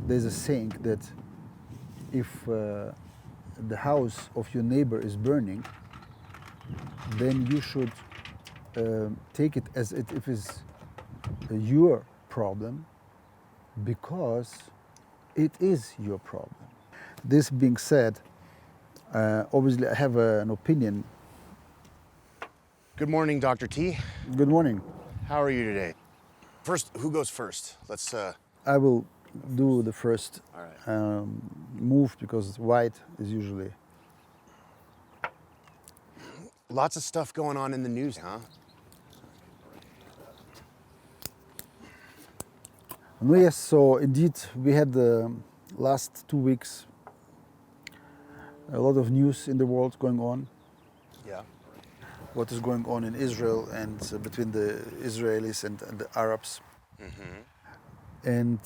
there's a saying that if the house of your neighbor is burning, then you should take it as if it is your problem, because it is your problem. This being said, obviously I have an opinion. Good morning, Dr. T. Good morning. How are you today? First, who goes first? Let's. I will do the first All right. move, because white is usually. Lots of stuff going on in the news, huh? No, yes, so indeed we had the last 2 weeks a lot of news in the world going on. Yeah. What is going on in Israel and between the Israelis and the Arabs. Mm-hmm. And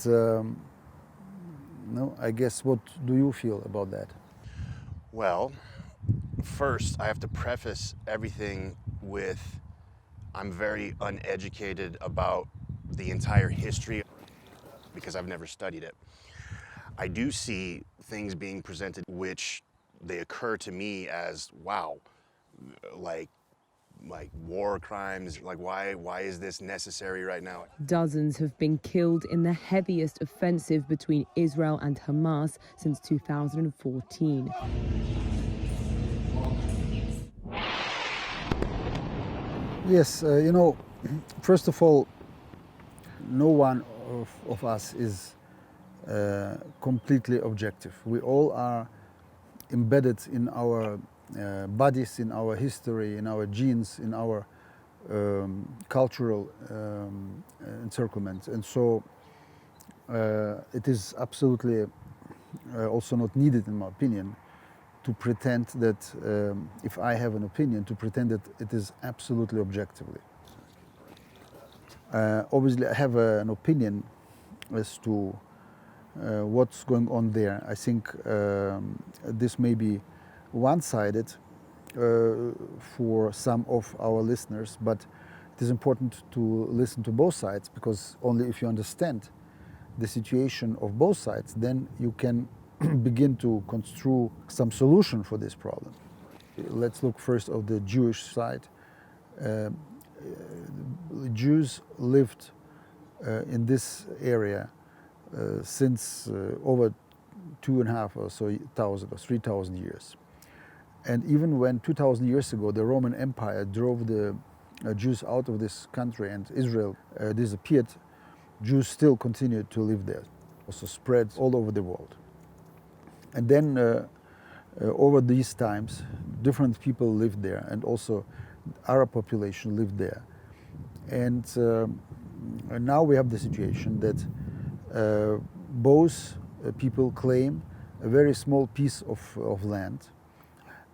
no, I guess, what do you feel about that? Well, first, I have to preface everything with I'm very uneducated about the entire history because I've never studied it. I do see things being presented which they occur to me as, wow, like war crimes, like why is this necessary right now? Dozens have been killed in the heaviest offensive between Israel and Hamas since 2014. Yes, you know, first of all, no one of us is completely objective. We all are embedded in our bodies, in our history, in our genes, in our cultural encirclement. And so it is absolutely also not needed, in my opinion, to pretend that if I have an opinion, to pretend that it is absolutely objectively. Obviously, I have an opinion as to what's going on there. I think this may be one-sided for some of our listeners, but it is important to listen to both sides, because only if you understand the situation of both sides, then you can begin to construe some solution for this problem. Let's look first at the Jewish side. Jews lived in this area since over 2,500 or so thousand or 3,000 years. And even when 2,000 years ago the Roman Empire drove the Jews out of this country and Israel disappeared, Jews still continued to live there, also spread all over the world. And then over these times, different people lived there, and also Arab population lived there. And now we have the situation that both people claim a very small piece of land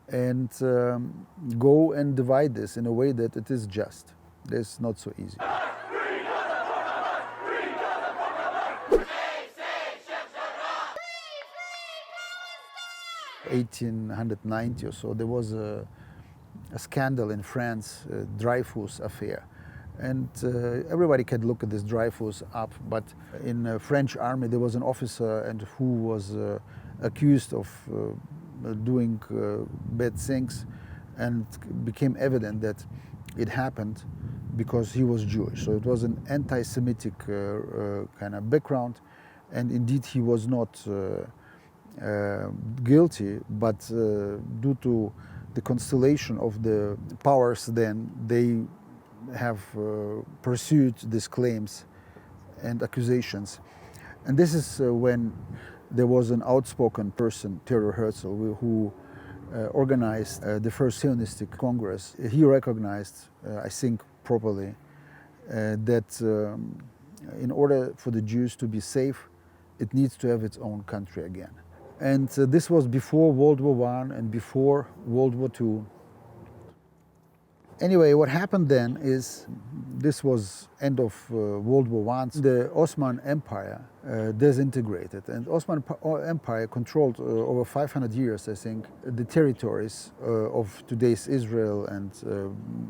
and go and divide this in a way that it is just. That's not so easy. 1890 or so, there was a scandal in France, Dreyfus affair. And everybody can look at this Dreyfus up, but in the French army there was an officer and who was accused of doing bad things, and it became evident that it happened because he was Jewish. So it was an anti-Semitic kind of background, and indeed he was not guilty, but due to the constellation of the powers, then they have pursued these claims and accusations. And this is when there was an outspoken person, Theodor Herzl, who organized the first Zionistic Congress. He recognized, I think properly, that in order for the Jews to be safe, it needs to have its own country again. And this was before World War I and before World War II. Anyway, what happened then is, this was end of World War I. The Ottoman Empire disintegrated, and Ottoman Empire controlled over 500 years, I think, the territories of today's Israel and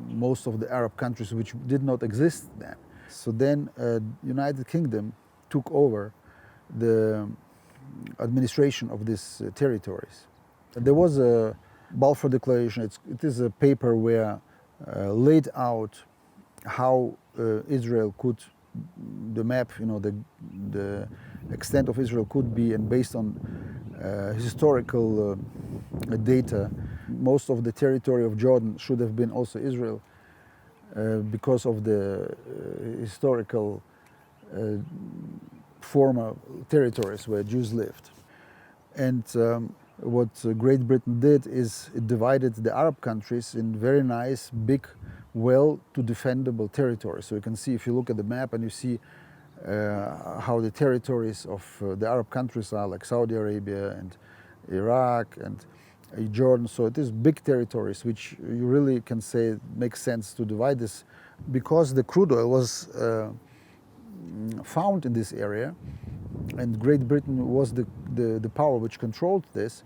most of the Arab countries which did not exist then. So then United Kingdom took over the administration of these territories. There was a Balfour Declaration. It is a paper where laid out how Israel could, the map, the extent of Israel could be, and based on historical data, most of the territory of Jordan should have been also Israel because of the historical former territories where Jews lived. And what Great Britain did is it divided the Arab countries in very nice, big, well-to-defendable territories. So you can see, if you look at the map and you see how the territories of the Arab countries are, like Saudi Arabia and Iraq and Jordan. So it is big territories, which you really can say makes sense to divide this, because the crude oil was found in this area, and Great Britain was the power which controlled this.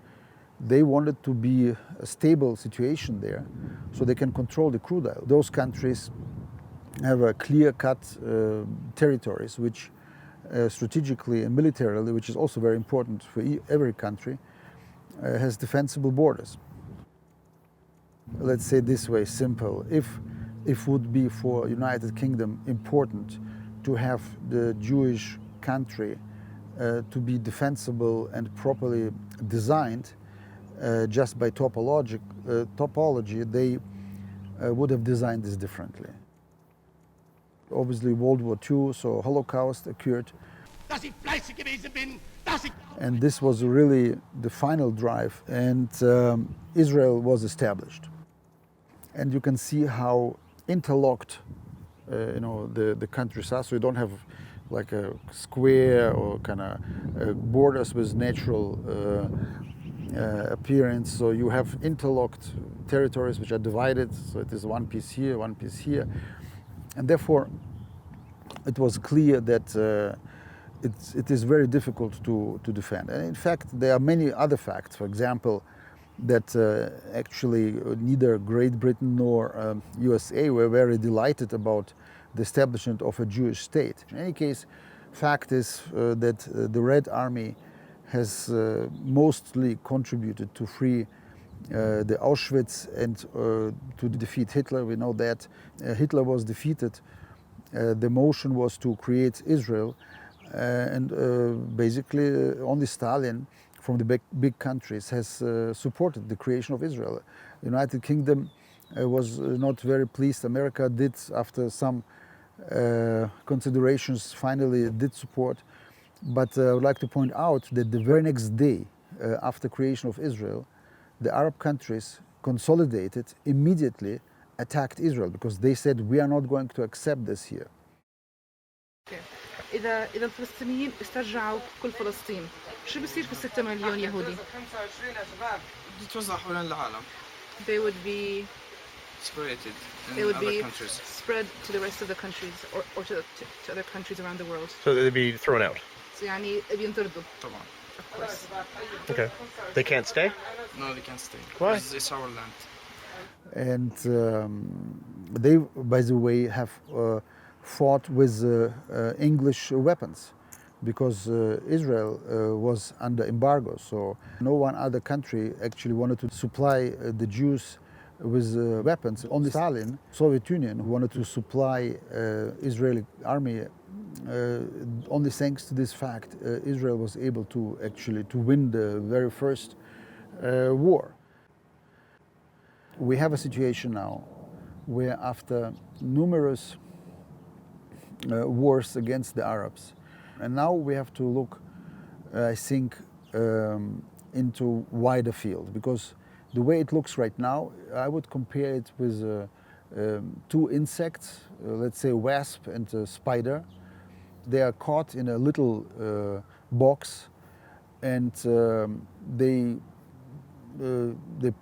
They wanted to be a stable situation there, so they can control the crude oil. Those countries have a clear-cut territories, which strategically and militarily, which is also very important for every country, has defensible borders. Let's say this way, simple. If would be for United Kingdom important to have the Jewish country to be defensible and properly designed, just by topology, they would have designed this differently. Obviously, World War II, so Holocaust occurred. And this was really the final drive, and Israel was established. And you can see how interlocked the countries are. So you don't have like a square or kind of borders with natural appearance. So you have interlocked territories which are divided. So it is one piece here, one piece here. And therefore, it was clear that it is very difficult to defend. And in fact, there are many other facts. For example, that actually neither Great Britain nor USA were very delighted about the establishment of a Jewish state. In any case, fact is that the Red Army has mostly contributed to free the Auschwitz and to defeat Hitler. We know that Hitler was defeated. The motion was to create Israel, and basically only Stalin from the big countries has supported the creation of Israel. The United Kingdom was not very pleased. America did, after some considerations, finally did support. But I would like to point out that the very next day after creation of Israel, the Arab countries consolidated, immediately attacked Israel, because they said, we are not going to accept this here. إذا الفلسطينيين استرجعوا كل فلسطين، شو بيصير في 6 مليون يهودي؟ بتتوزع حول العالم. They would be Separated they in would other be countries. spread to the rest of the countries, or to other countries around the world. So they'd be thrown out. So يعني بينطردوا. طبعا. Of course. Okay. They can't stay? No, they can't stay. Why? It's our land. And they, by the way, have fought with English weapons, because Israel was under embargo. So no one other country actually wanted to supply the Jews with weapons. Only Stalin, Soviet Union, who wanted to supply Israeli army. Only thanks to this fact, Israel was able to actually win the very first war. We have a situation now where, after numerous wars against the Arabs, and now we have to look, I think, into wider field, because the way it looks right now, I would compare it with two insects, let's say wasp and a spider. They are caught in a little box, and they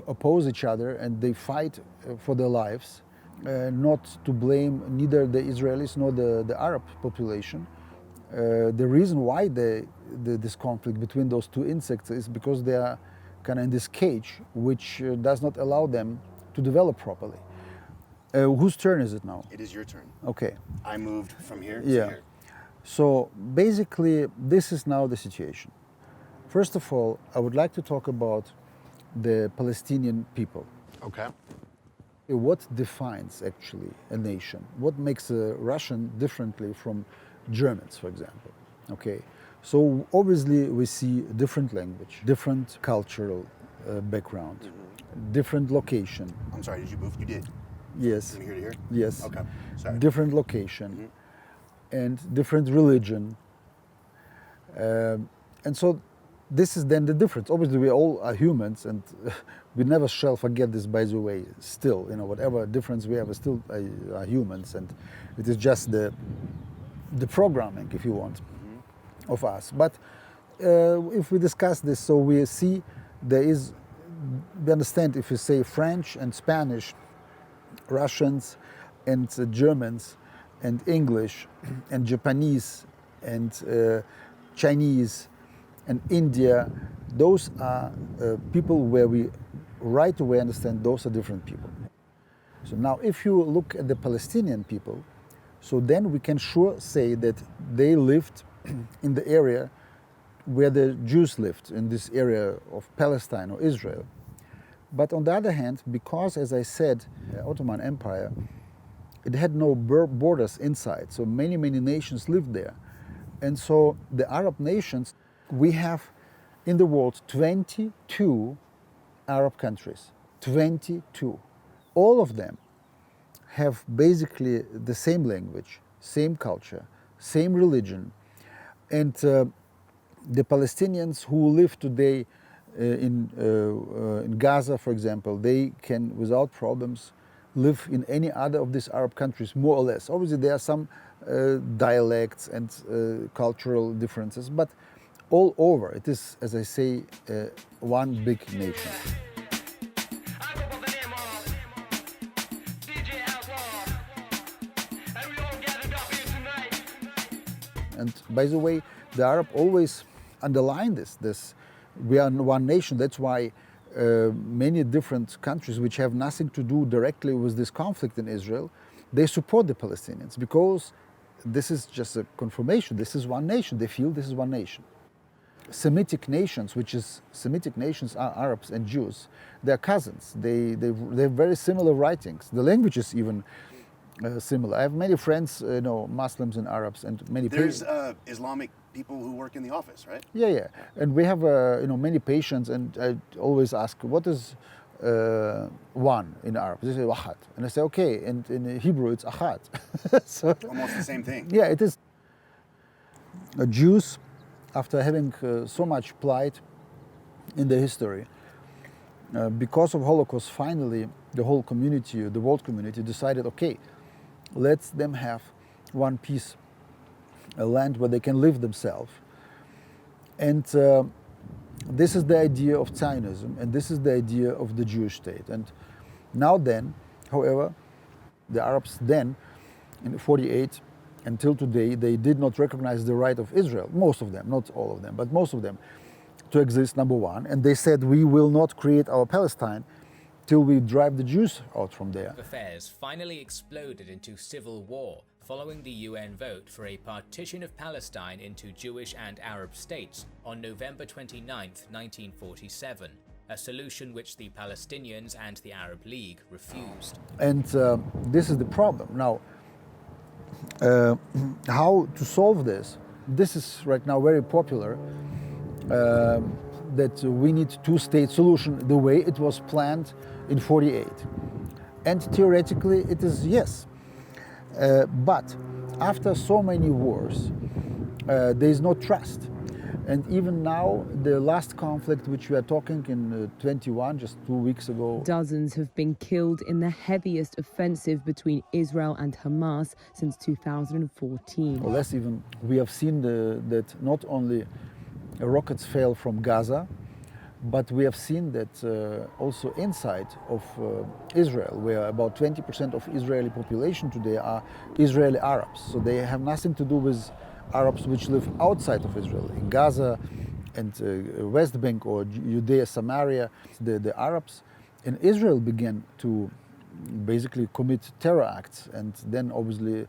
oppose each other, and they fight for their lives, not to blame neither the Israelis nor the Arab population. The reason why this conflict between those two insects is because they are kind of in this cage, which does not allow them to develop properly. Whose turn is it now? It is your turn. Okay. I moved from here to Yeah. here. So basically, this is now the situation. First of all, I would like to talk about the Palestinian people. Okay. What defines actually a nation? What makes a Russian differently from Germans, for example? Okay, so obviously we see different language, different cultural background, different location. I'm sorry, did you move? You did. Yes. From here to here? Yes. Okay. Sorry. Different location and different religion. And so this is then the difference. Obviously, we all are humans, and we never shall forget this, by the way. Still, you know, whatever difference we have, we still are humans, and it is just the programming, if you want, of us. But if we discuss this, so we see we understand if you say French and Spanish, Russians and Germans and English and Japanese and Chinese and India, those are people where we right away understand those are different people. So now if you look at the Palestinian people, so then we can sure say that they lived in the area where the Jews lived, in this area of Palestine or Israel. But on the other hand, because, as I said, the Ottoman Empire, it had no borders inside, so many nations lived there. And so the Arab nations, we have in the world 22 Arab countries, 22. All of them have basically the same language, same culture, same religion. And the Palestinians who live today in Gaza, for example, they can, without problems, live in any other of these Arab countries, more or less. Obviously, there are some dialects and cultural differences, but all over, it is, as I say, one big nation. And by the way, the Arab always underline this. We are one nation. That's why many different countries which have nothing to do directly with this conflict in Israel, they support the Palestinians because this is just a confirmation. This is one nation. They feel this is one nation. Semitic nations are Arabs and Jews. They're cousins. They have very similar writings. The language is even similar. I have many friends, Muslims and Arabs, and many. There's Islamic people who work in the office, right? Yeah. And we have many patients, and I always ask, what is one in Arab? They say wahad, and I say okay. And in Hebrew, it's ahad. So Almost the same thing. yeah, it is. Jews, after having so much plight in their history, because of Holocaust, finally the whole community, the world community, decided, okay, let them have one piece, a land where they can live themselves. And this is the idea of Zionism, and this is the idea of the Jewish state. And now then, however, the Arabs then, in 48, until today, they did not recognize the right of Israel, most of them, not all of them, but most of them, to exist, number one. And they said, we will not create our Palestine till we drive the Jews out from there. Affairs finally exploded into civil war following the UN vote for a partition of Palestine into Jewish and Arab states on November 29, 1947, a solution which the Palestinians and the Arab League refused. And this is the problem. Now, how to solve this? This is right now very popular, that we need two-state solution the way it was planned in 48. And theoretically it is yes. But after so many wars, there is no trust. And even now, the last conflict which we are talking in 21, just 2 weeks ago. Dozens have been killed in the heaviest offensive between Israel and Hamas since 2014. Or less even, we have seen that not only rockets fell from Gaza, but we have seen that also inside of Israel, where about 20% of Israeli population today are Israeli Arabs. So they have nothing to do with Arabs which live outside of Israel, in Gaza and West Bank or Judea, Samaria. The Arabs in Israel began to basically commit terror acts, and then obviously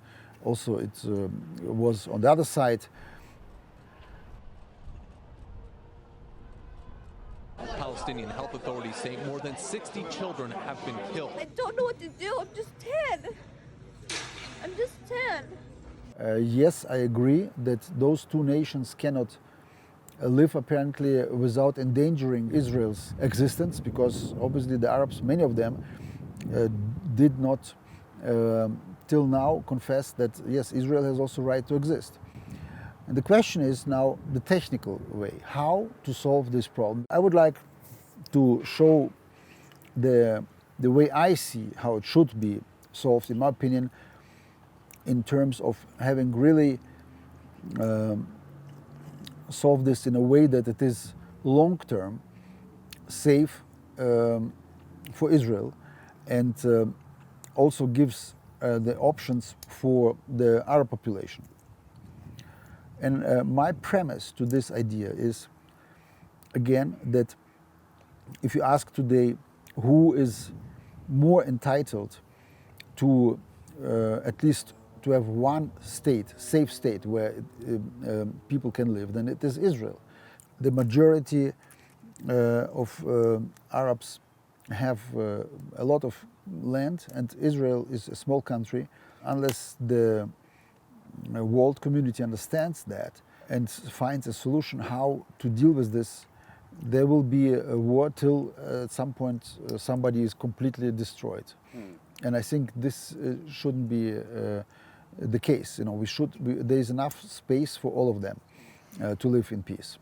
Also, it was on the other side. Palestinian health authorities say more than 60 children have been killed. I don't know what to do. I'm just 10. I'm just 10. Yes, I agree that those two nations cannot live apparently without endangering Israel's existence, because obviously the Arabs, many of them, did not till now confess that yes, Israel has also right to exist. And the question is now the technical way, how to solve this problem. I would like to show the way I see how it should be solved, in my opinion, in terms of having really solved this in a way that it is long-term, safe for Israel, and also gives the options for the Arab population. And my premise to this idea is, again, that if you ask today who is more entitled to at least to have one state, safe state, where people can live, then it is Israel. The majority of Arabs have a lot of land, and Israel is a small country. Unless the world community understands that and finds a solution how to deal with this, there will be a war till at some point somebody is completely destroyed. And I think this shouldn't be the case. You know, there is enough space for all of them to live in peace.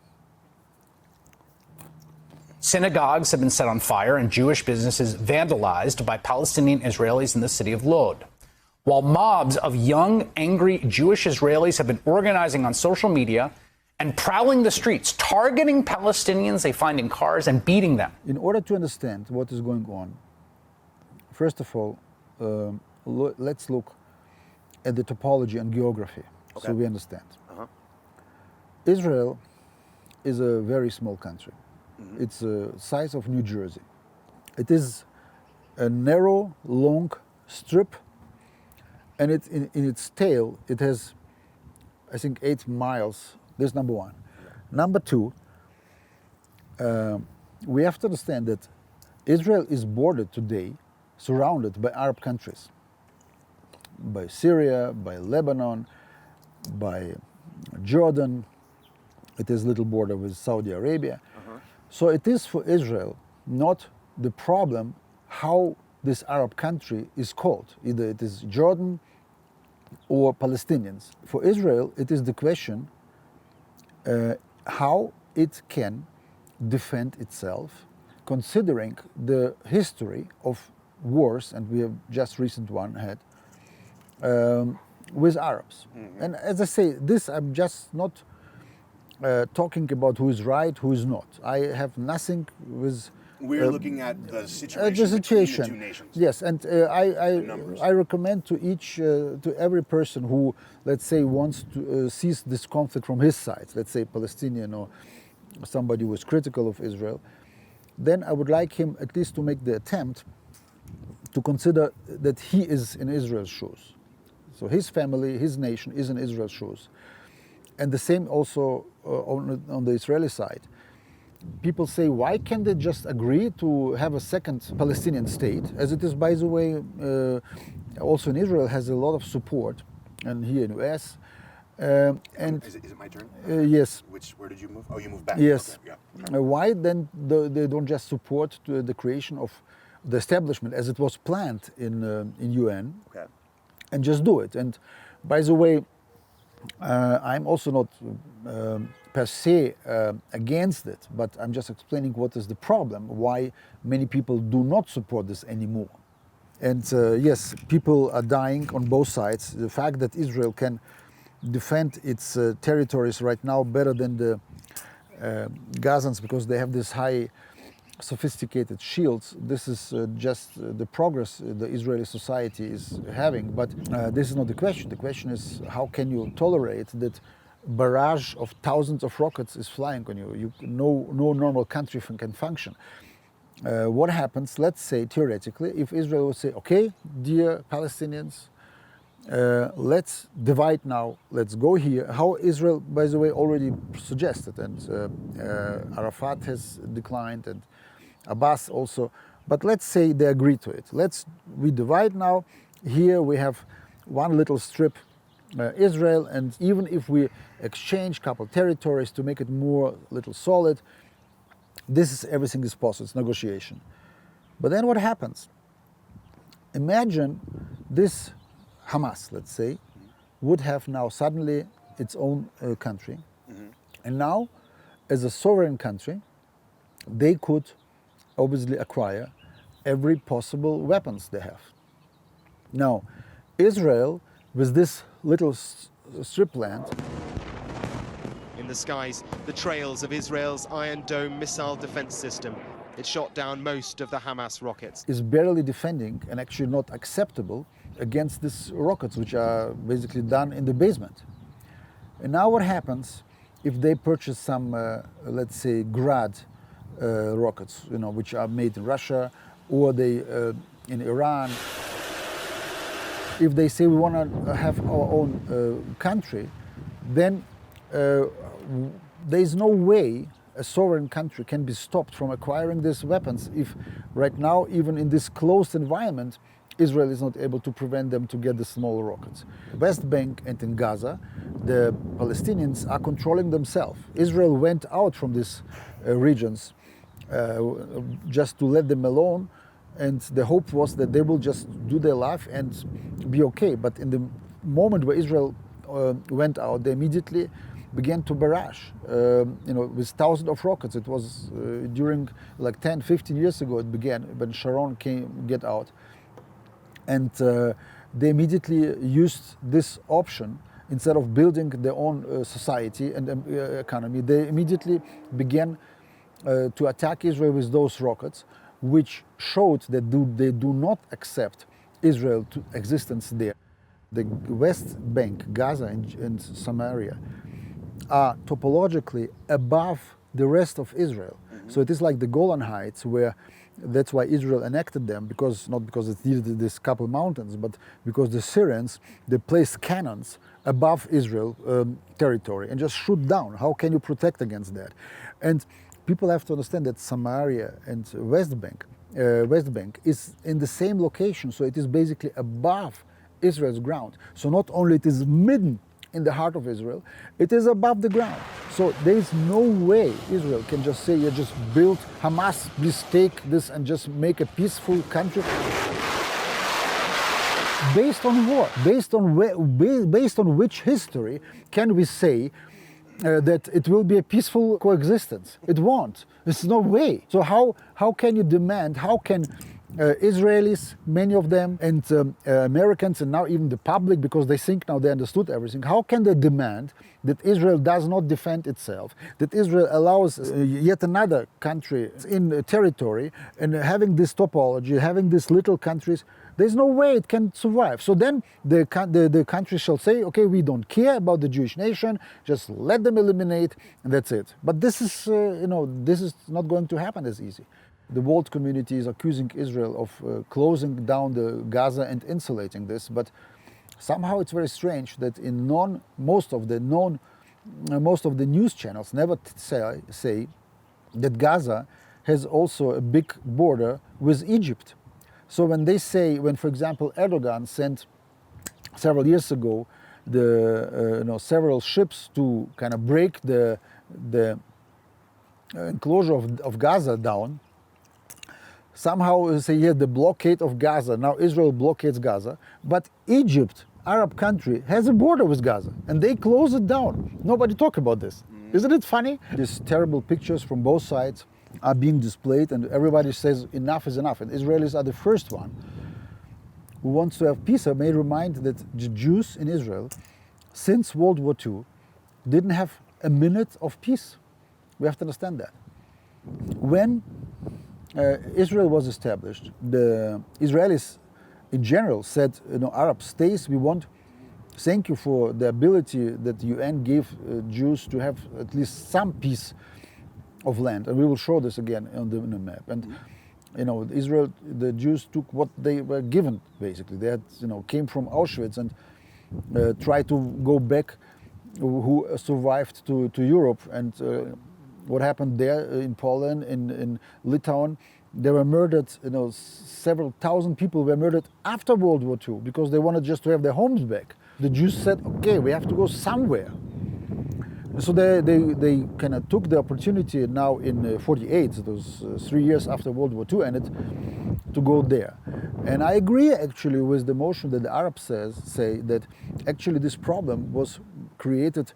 Synagogues have been set on fire and Jewish businesses vandalized by Palestinian Israelis in the city of Lod. While mobs of young, angry Jewish Israelis have been organizing on social media and prowling the streets, targeting Palestinians they find in cars and beating them. In order to understand what is going on, first of all, let's look at the topology and geography, so we understand. Israel is a very small country. It's the size of New Jersey. It is a narrow, long strip, and in its tail, it has, I think, 8 miles. This is number one. Number two, we have to understand that Israel is bordered today, surrounded by Arab countries, by Syria, by Lebanon, by Jordan. It has a little border with Saudi Arabia. So it is for Israel not the problem how this Arab country is called. Either it is Jordan or Palestinians. For Israel, it is the question how it can defend itself, considering the history of wars, and we have just recent one had, with Arabs. And as I say, this I'm just not talking about who is right, who is not. I have nothing with... We're looking at the situation between the two nations. Yes, and I recommend to every person who, let's say, wants to sees this conflict from his side, let's say Palestinian or somebody who is critical of Israel, then I would like him at least to make the attempt to consider that he is in Israel's shoes. So his family, his nation is in Israel's shoes. And the same also on the Israeli side. People say, why can't they just agree to have a second Palestinian state? As it is, by the way, also in Israel has a lot of support, and here in the US. And is it my turn? Yes. Where did you move? Oh, you moved back. Yes. Okay, yeah. Why then they don't just support the creation of the establishment as it was planned in UN, and just do it? And by the way, I'm also not per se against it, but I'm just explaining what is the problem, why many people do not support this anymore. And yes, people are dying on both sides. The fact that Israel can defend its territories right now better than the Gazans because they have this high sophisticated shields, this is just the progress the Israeli society is having. But this is not the question. The question is, how can you tolerate that barrage of thousands of rockets is flying on you? No normal country can function. What happens, let's say theoretically, if Israel would say, okay, dear Palestinians, let's divide now, let's go here. How Israel, by the way, already suggested, and Arafat has declined, and Abbas also, but let's say they agree to it. We divide now. Here we have one little strip, Israel, and even if we exchange couple territories to make it more little solid, everything is possible, it's negotiation. But then what happens? Imagine this Hamas, let's say, would have now suddenly its own country. And now, as a sovereign country, they could obviously acquire every possible weapons they have. Now, Israel, with this little strip land, in the skies, the trails of Israel's Iron Dome missile defense system. It shot down most of the Hamas rockets. Is barely defending and actually not acceptable against these rockets, which are basically done in the basement. And now what happens if they purchase some, let's say, Grad rockets, which are made in Russia, or they in Iran? If they say we want to have our own country, then there is no way a sovereign country can be stopped from acquiring these weapons if right now, even in this closed environment, Israel is not able to prevent them to get the small rockets. West Bank and in Gaza, the Palestinians are controlling themselves. Israel went out from these regions just to let them alone, and the hope was that they will just do their life and be okay. But in the moment where Israel went out, they immediately began to barrage, with thousands of rockets. It was during like 10, 15 years ago it began, when Sharon get out. And they immediately used this option. Instead of building their own society and economy, they immediately began to attack Israel with those rockets, which showed that they do not accept Israel to existence there. The West Bank, Gaza and Samaria are topologically above the rest of Israel. So it is like the Golan Heights, where that's why Israel annexed them, not because it needed these couple mountains, but because the Syrians, they placed cannons above Israel territory and just shoot down. How can you protect against that? And people have to understand that Samaria and West Bank is in the same location, so it is basically above Israel's ground. So not only it is hidden in the heart of Israel, it is above the ground. So there is no way Israel can just say, you just build Hamas, please take this and just make a peaceful country. Based on what? Based on which history can we say that it will be a peaceful coexistence? It won't. There's no way. So how can you demand, how can Israelis, many of them, and Americans, and now even the public, because they think now they understood everything, how can they demand that Israel does not defend itself, that Israel allows yet another country in territory, and having this topology, having these little countries, there's no way it can survive. So then the country shall say, okay, we don't care about the Jewish nation, just let them eliminate, and that's it. But this is, this is not going to happen as easy. The world community is accusing Israel of closing down the Gaza and insulating this, but somehow it's very strange that in most of the news channels never say that Gaza has also a big border with Egypt. So when they say, for example Erdogan sent several years ago several ships to kind of break the enclosure of Gaza down, somehow say, yeah, the blockade of Gaza, now Israel blockades Gaza, but Egypt, Arab country, has a border with Gaza, and they close it down. Nobody talk about this. Isn't it funny? These terrible pictures from both sides are being displayed, and everybody says enough is enough, and Israelis are the first one who wants to have peace. I may remind that the Jews in Israel, since World War II, didn't have a minute of peace. We have to understand that. When Israel was established, the Israelis in general said, Arab states, thank you for the ability that the UN gave Jews to have at least some piece of land. And we will show this again on the map. And, Israel, the Jews took what they were given, basically. They had, came from Auschwitz, and try to go back, who survived to Europe. And what happened there in Poland, in Litauen, they were murdered, several thousand people were murdered after World War II because they wanted just to have their homes back. The Jews said, okay, we have to go somewhere. So they kind of took the opportunity now in 48, those 3 years after World War II ended, to go there. And I agree actually with the motion that the Arabs say that actually this problem was created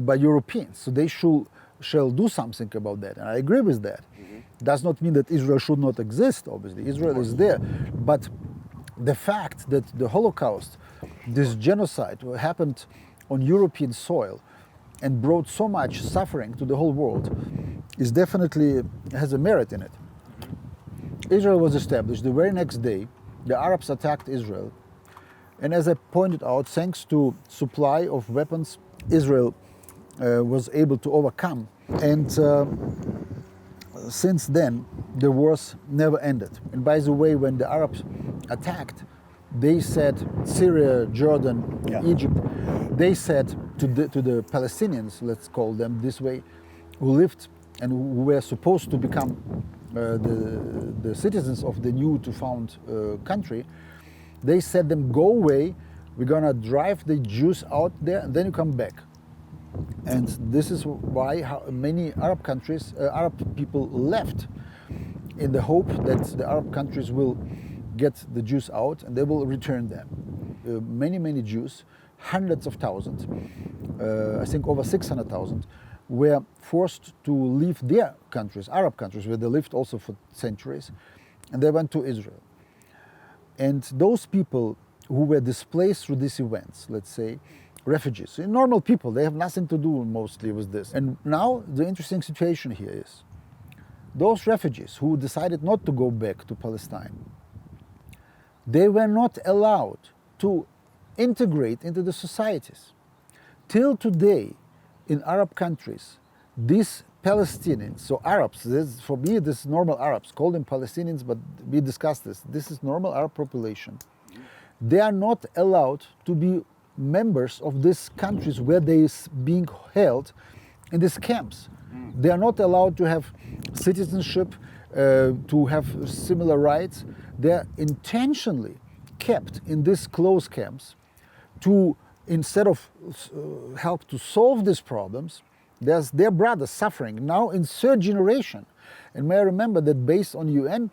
by Europeans. So they shall do something about that. And I agree with that. Does not mean that Israel should not exist, obviously. Israel is there. But the fact that the Holocaust, this genocide, happened on European soil and brought so much suffering to the whole world, is definitely has a merit in it. Israel was established. The very next day, the Arabs attacked Israel. And as I pointed out, thanks to supply of weapons, Israel was able to overcome. And since then, the wars never ended. And by the way, when the Arabs attacked, they said, Syria, Jordan, Egypt, they said to the Palestinians, let's call them this way, who lived and who were supposed to become the citizens of the new to found country, they said them, go away, we're gonna drive the Jews out there and then you come back. And this is why many Arab countries, Arab people left, in the hope that the Arab countries will get the Jews out and they will return them. Many Jews, hundreds of thousands, I think over 600,000, were forced to leave their countries, Arab countries, where they lived also for centuries, and they went to Israel. And those people who were displaced through these events, let's say, refugees, normal people, they have nothing to do mostly with this. And now the interesting situation here is, those refugees who decided not to go back to Palestine, they were not allowed to integrate into the societies. Till today, in Arab countries, these Palestinians, so Arabs, for me this is normal Arabs, call them Palestinians, but we discussed this is normal Arab population. They are not allowed to be members of these countries where they are being held in these camps. They are not allowed to have citizenship, to have similar rights. They are intentionally kept in these closed camps to, instead of help to solve these problems, there's their brothers suffering now in third generation. And may I remember that based on UN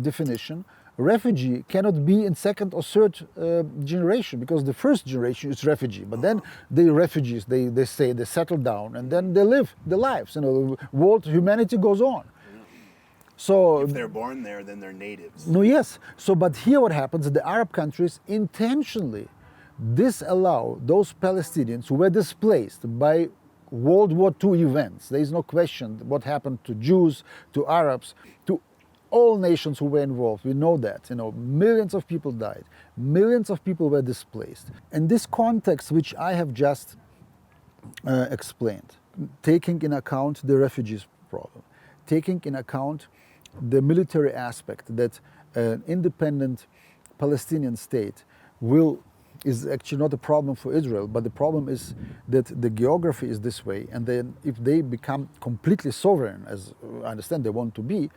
definition, refugee cannot be in second or third generation, because the first generation is refugee, but then the refugees, they stay, they settle down, and then they live their lives. World humanity goes on. So if they're born there, then they're natives. No, yes. So, but here what happens? The Arab countries intentionally disallow those Palestinians who were displaced by World War II events. There is no question what happened to Jews, to Arabs, to all nations who were involved. We know that. Millions of people died. Millions of people were displaced. And this context, which I have just explained, taking in account the refugees problem, taking in account the military aspect that an independent Palestinian state is actually not a problem for Israel, but the problem is that the geography is this way, and then if they become completely sovereign, as I understand they want to be,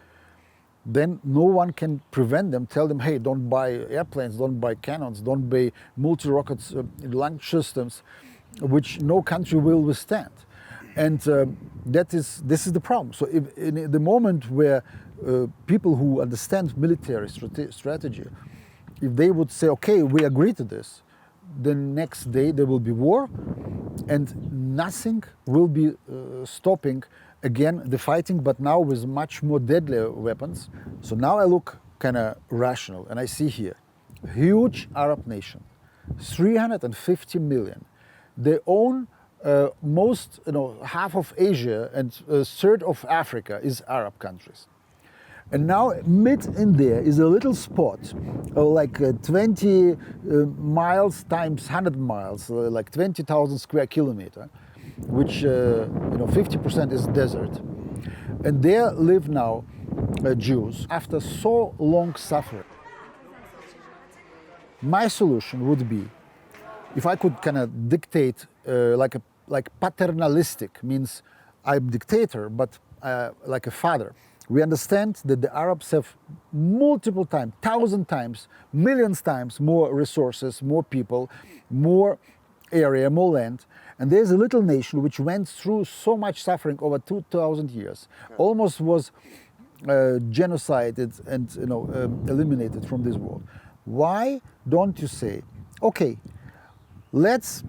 then no one can prevent them, tell them, hey, don't buy airplanes, don't buy cannons, don't buy multi-rockets launch systems, which no country will withstand. And this is the problem. So if in the moment where people who understand military strategy, if they would say, okay, we agree to this, the next day there will be war and nothing will be stopping again the fighting, but now with much more deadly weapons. So now I look kind of rational, and I see here huge Arab nation, 350 million. They own half of Asia, and a third of Africa is Arab countries. And now mid in there is a little spot, like 20 miles times 100 miles, like 20,000 square kilometer, which 50% is desert. And there live now Jews after so long suffering. My solution would be, if I could kind of dictate like paternalistic, means I'm dictator, but like a father. We understand that the Arabs have multiple times, 1,000 times, millions times more resources, more people, more area, more land. And there's a little nation which went through so much suffering over 2,000 years, almost was genocided and eliminated from this world. Why don't you say, okay, let's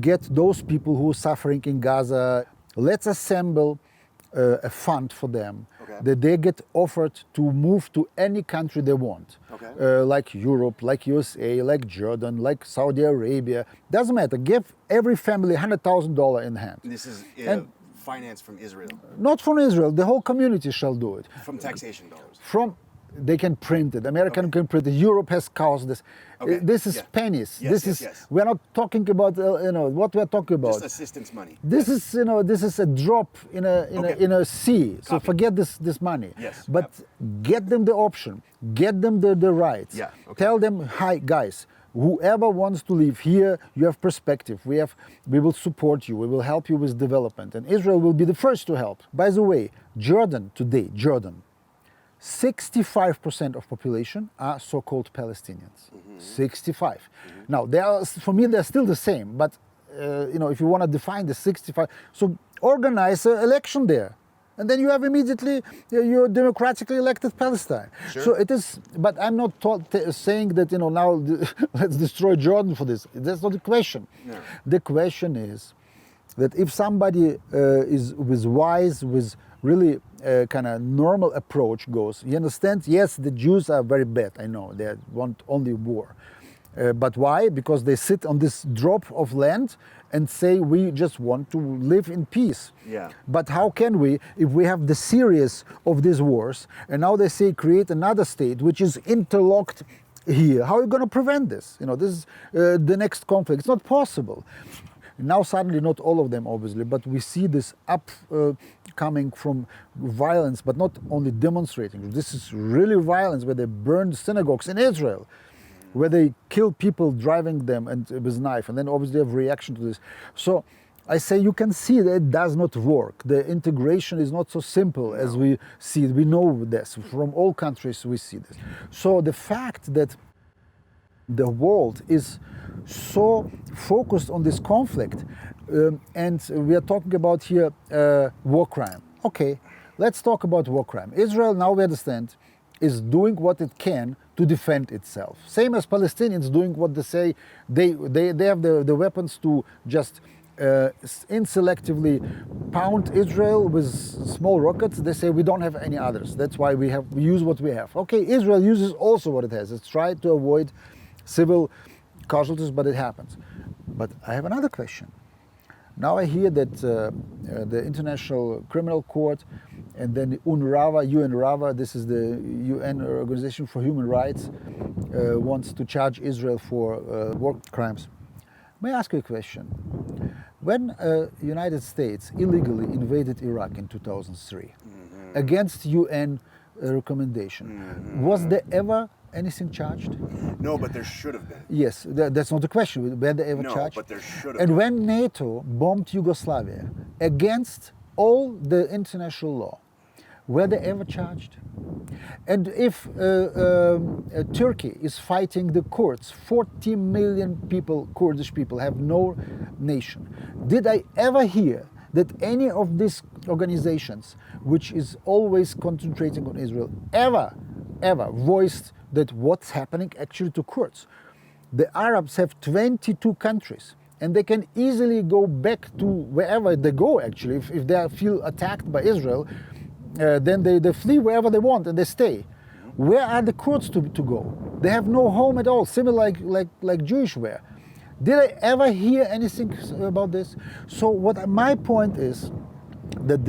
get those people who are suffering in Gaza, let's assemble a fund for them, that they get offered to move to any country they want, like Europe, like USA, like Jordan, like Saudi Arabia. Doesn't matter. Give every family $100,000 in hand. This is finance from Israel. Not from Israel. The whole community shall do it. From taxation dollars. They can print it. American can print it. Europe has caused this. This is pennies. We're not talking about what we're talking about. Just assistance money. This is this is a drop in a sea. So forget this money. But get them the option. Get them the rights. Tell them, hi guys, whoever wants to live here, you have perspective. We will support you. We will help you with development. And Israel will be the first to help. By the way, Jordan today, 65% of population are so-called Palestinians. 65. Now, for me, they're still the same. But if you want to define the 65, so organize an election there, and then you have immediately your democratically elected Palestine. So it is. But I'm not saying that now let's destroy Jordan for this. That's not the question. No. The question is that if somebody is wise, with really kind of normal approach goes, you understand? Yes, the Jews are very bad. I know they want only war. But why? Because they sit on this drop of land and say we just want to live in peace. But how can we, if we have the series of these wars, and now they say create another state which is interlocked here? How are you going to prevent this? This is the next conflict. It's not possible. Now suddenly, not all of them obviously, but we see this coming from violence, but not only demonstrating. This is really violence where they burned synagogues in Israel, where they kill people driving them and with knife, and then obviously have reaction to this. So I say you can see that it does not work. The integration is not so simple as we see it. We know this. From all countries we see this. So the fact that the world is so focused on this conflict, and we are talking about here war crime. Okay, let's talk about war crime. Israel, now we understand, is doing what it can to defend itself. Same as Palestinians doing what they say. They have the weapons to just inselectively pound Israel with small rockets. They say we don't have any others. That's why we use what we have. Okay, Israel uses also what it has. It's tried to avoid civil casualties, but it happens. But I have another question. Now I hear that the International Criminal Court and then UNRWA, this is the UN Organization for Human Rights, wants to charge Israel for war crimes. May I ask you a question? When United States illegally invaded Iraq in 2003, against UN recommendation, was there ever anything charged? No, but there should have been. Yes, that's not the question. Were they ever charged? No, but there should have and been. When NATO bombed Yugoslavia against all the international law, were they ever charged? And if Turkey is fighting the Kurds, 40 million people, Kurdish people, have no nation. Did I ever hear that any of these organizations, which is always concentrating on Israel, ever voiced that what's happening actually to Kurds? The Arabs have 22 countries, and they can easily go back to wherever they go, actually. If they feel attacked by Israel, then they flee wherever they want and they stay. Where are the Kurds to go? They have no home at all, similar like Jewish were. Did I ever hear anything about this? So my point is that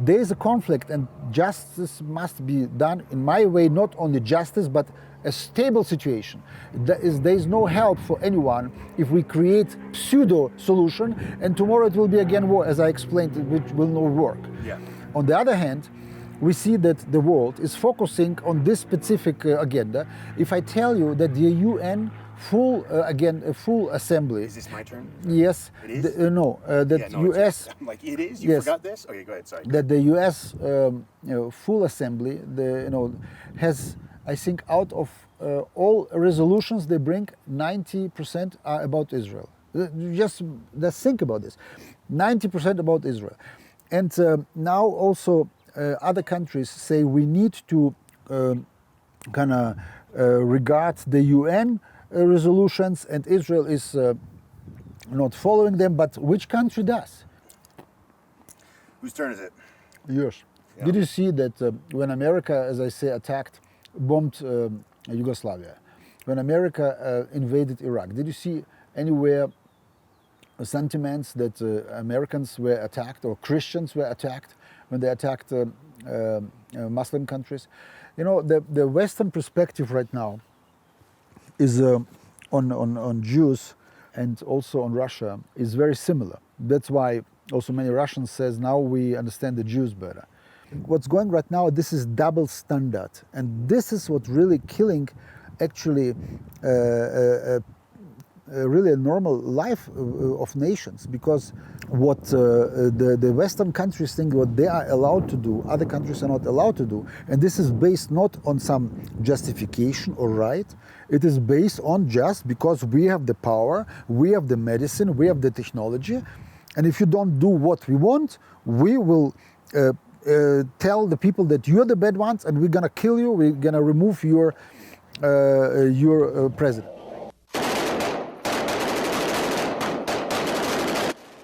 there is a conflict, and justice must be done, in my way, not only justice, but a stable situation. There is no help for anyone if we create pseudo-solution, and tomorrow it will be again war, as I explained, which will not work. On the other hand, we see that the world is focusing on this specific agenda. If I tell you that the UN full assembly. Is this my turn? Yes. It is? No, that yeah, no, US. I'm like, it is? You yes, forgot this? Okay, go ahead, sorry. That the US full assembly, has, I think, out of all resolutions they bring, 90% are about Israel. Just let's think about this. 90% about Israel. And now also other countries say we need to regard the UN resolutions, and Israel is not following them, but which country does? Whose turn is it? Yours. Yeah. Did you see that when America, as I say, bombed Yugoslavia, when America invaded Iraq, did you see anywhere sentiments that Americans were attacked or Christians were attacked when they attacked Muslim countries? You know, the Western perspective right now is on Jews and also on Russia is very similar. That's why also many Russians says now we understand the Jews better. What's going right now, this is double standard, and this is what really killing actually really a normal life of nations, because what the Western countries think what they are allowed to do, other countries are not allowed to do. And this is based not on some justification or right, it is based on just because we have the power, we have the medicine, we have the technology, and if you don't do what we want, we will tell the people that you're the bad ones and we're gonna kill you, we're gonna remove your president.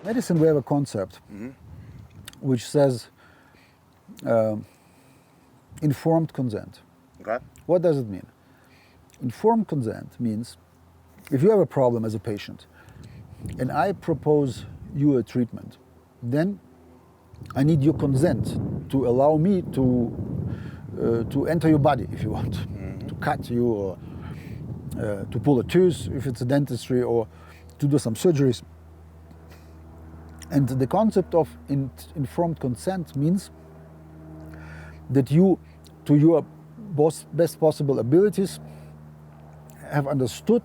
Medicine, we have a concept which says informed consent. Okay. What does it mean? Informed consent means if you have a problem as a patient and I propose you a treatment, then I need your consent to allow me to enter your body if you want, to cut you or to pull a tooth if it's a dentistry or to do some surgeries. And the concept of informed consent means that you, to your best possible abilities, have understood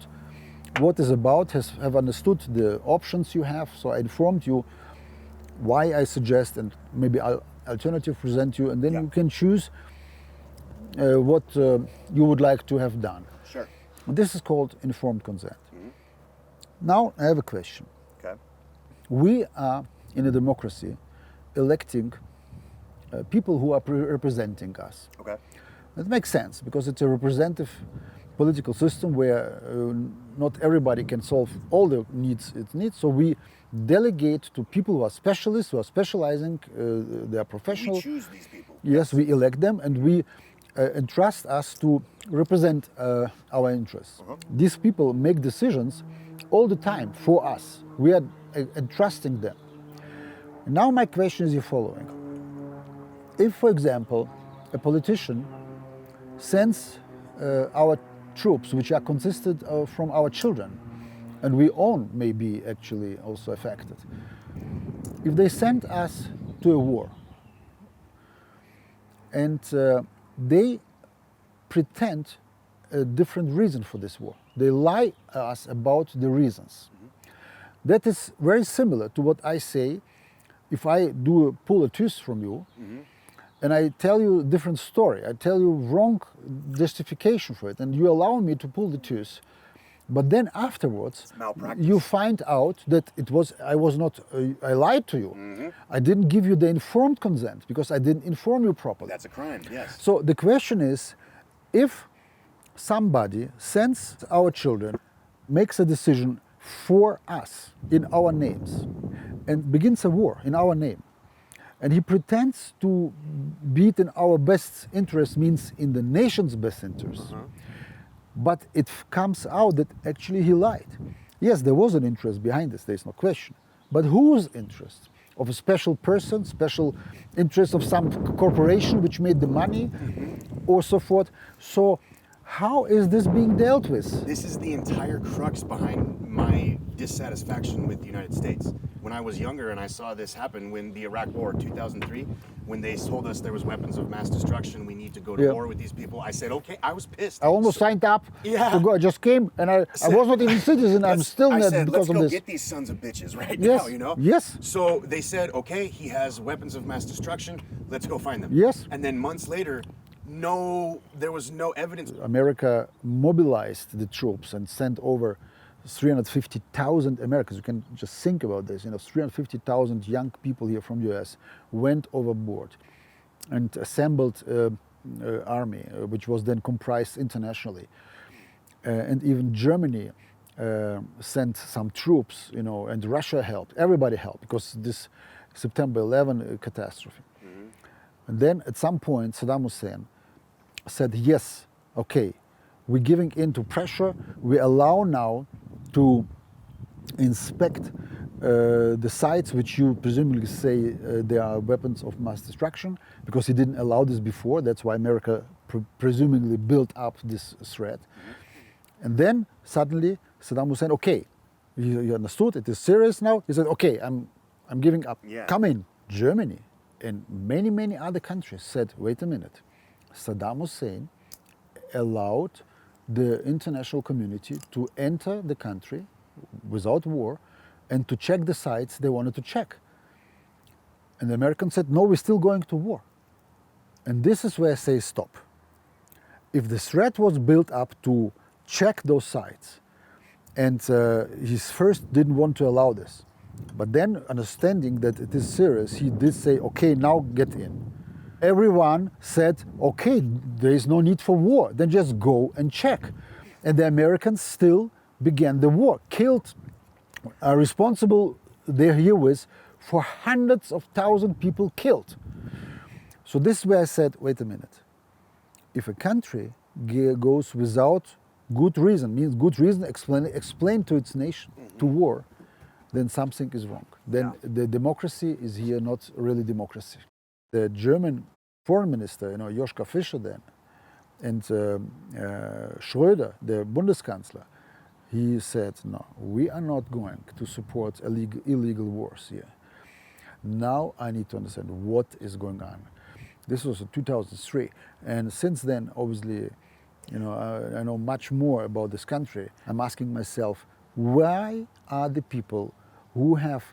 what is about, have understood the options you have. So I informed you why I suggest and maybe I'll alternative present you, and then you can choose what you would like to have done. Sure. This is called informed consent. Now I have a question. Okay. We are, in a democracy, electing people who are representing us. Okay. That makes sense, because it's a representative political system where not everybody can solve all the needs it needs. So we delegate to people who are specialists, who are specializing, they are professional. We choose these people. Yes, we elect them, and we entrust us to represent our interests. These people make decisions all the time for us. We are entrusting them. Now my question is the following. If, for example, a politician sends our troops, which are consisted from our children, and we own may be actually also affected, if they send us to a war, and they pretend a different reason for this war, they lie us about the reasons. That is very similar to what I say if I pull a tooth from you, and I tell you a different story, I tell you wrong justification for it, and you allow me to pull the tooth, but then afterwards you find out that I lied to you. I didn't give you the informed consent because I didn't inform you properly. That's a crime, yes. So the question is, if somebody sends our children, makes a decision for us in our names, and begins a war in our name, and he pretends to be it in our best interest, means in the nation's best interest, but it comes out that actually he lied. Yes, there was an interest behind this, there's no question, but whose interest? Of a special person, special interest of some corporation which made the money, or so forth. So how is this being dealt with? This is the entire crux behind my dissatisfaction with the United States. when I was younger and I saw this happen when the Iraq War 2003, when they told us there was weapons of mass destruction, we need to go to war with these people, I said, okay, I was pissed. I almost signed up to go. I just came and I was not even citizen. I'm still not because of this. Let's go get these sons of bitches right now, you know? Yes. So they said, okay, he has weapons of mass destruction. Let's go find them. Yes. And then months later, there was no evidence. America mobilized the troops and sent over 350,000 Americans. You can just think about this. 350,000 young people here from the US went overboard and assembled army, which was then comprised internationally. And even Germany sent some troops, and Russia helped. Everybody helped because this September 11 catastrophe. And then at some point, Saddam Hussein said, yes, okay, we're giving in to pressure. We allow now to inspect the sites which you presumably say they are weapons of mass destruction, because he didn't allow this before. That's why America presumably built up this threat. And then suddenly Saddam Hussein, okay, he understood it is serious now. He said, okay, I'm giving up. Yeah. Come in. Germany and many, many other countries said, wait a minute. Saddam Hussein allowed the international community to enter the country without war and to check the sites they wanted to check. And the Americans said, no, we're still going to war. And this is where I say stop. If the threat was built up to check those sites, and he first didn't want to allow this, but then understanding that it is serious, he did say, okay, now get in. Everyone said, okay, there is no need for war, then just go and check. And the Americans still began the war, killed, are responsible, they're here with, for hundreds of thousands of people killed. So this is where I said, wait a minute. If a country goes without good reason, means good reason, explain to its nation, to war, then something is wrong. Then the democracy is here not really democracy. The German foreign minister, Joschka Fischer then, and Schröder, the Bundeskanzler, he said, no, we are not going to support illegal wars here. Now I need to understand what is going on. This was in 2003. And since then, obviously, I know much more about this country. I'm asking myself, why are the people who have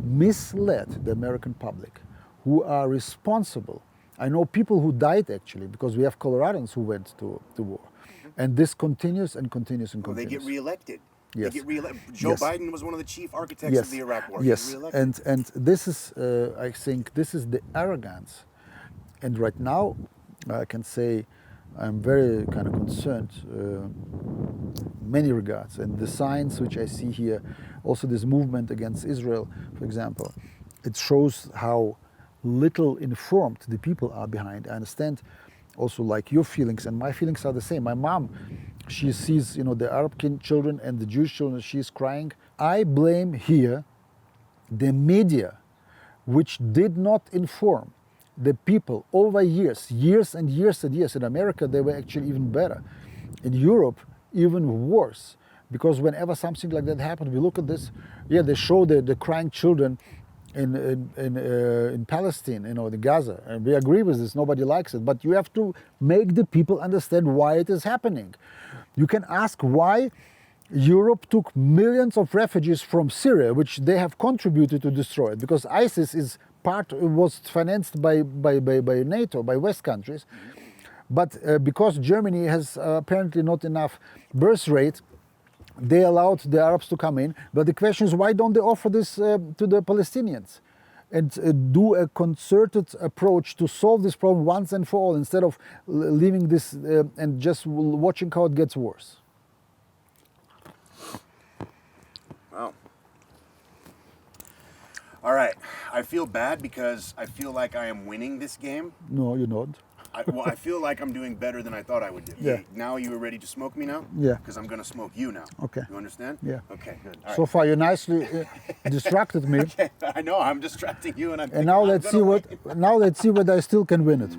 misled the American public, who are responsible? I know people who died actually, because we have Coloradans who went to war. And this continues and continues and continues. They get reelected. Yes. They get reelected. Joe Biden was one of the chief architects of the Iraq War. Yes, and this is, I think, this is the arrogance. And right now, I can say I'm very kind of concerned many regards. And the signs which I see here, also this movement against Israel, for example, it shows how little informed the people are behind. I understand also like your feelings, and my feelings are the same. My mom, she sees, the Arab children and the Jewish children, she's crying. I blame here the media, which did not inform the people over years and years and years. In America, they were actually even better. In Europe, even worse. Because whenever something like that happened, we look at this, they show the crying children in Palestine, the Gaza. And we agree with this, nobody likes it. But you have to make the people understand why it is happening. You can ask why Europe took millions of refugees from Syria, which they have contributed to destroy it, because ISIS was financed by NATO, by West countries. But because Germany has apparently not enough birth rate, they allowed the Arabs to come in. But the question is, why don't they offer this to the Palestinians and do a concerted approach to solve this problem once and for all, instead of leaving this and just watching how it gets worse? Wow. All right. I feel bad because I feel like I am winning this game. No, you're not. I feel like I'm doing better than I thought I would do. Yeah. Now you are ready to smoke me now? Yeah. Because I'm going to smoke you now. Okay. You understand? Yeah. Okay, good. All So right. far, you nicely distracted me. Okay. I know, I'm distracting you, and I'm And now let's see whether I still can win it.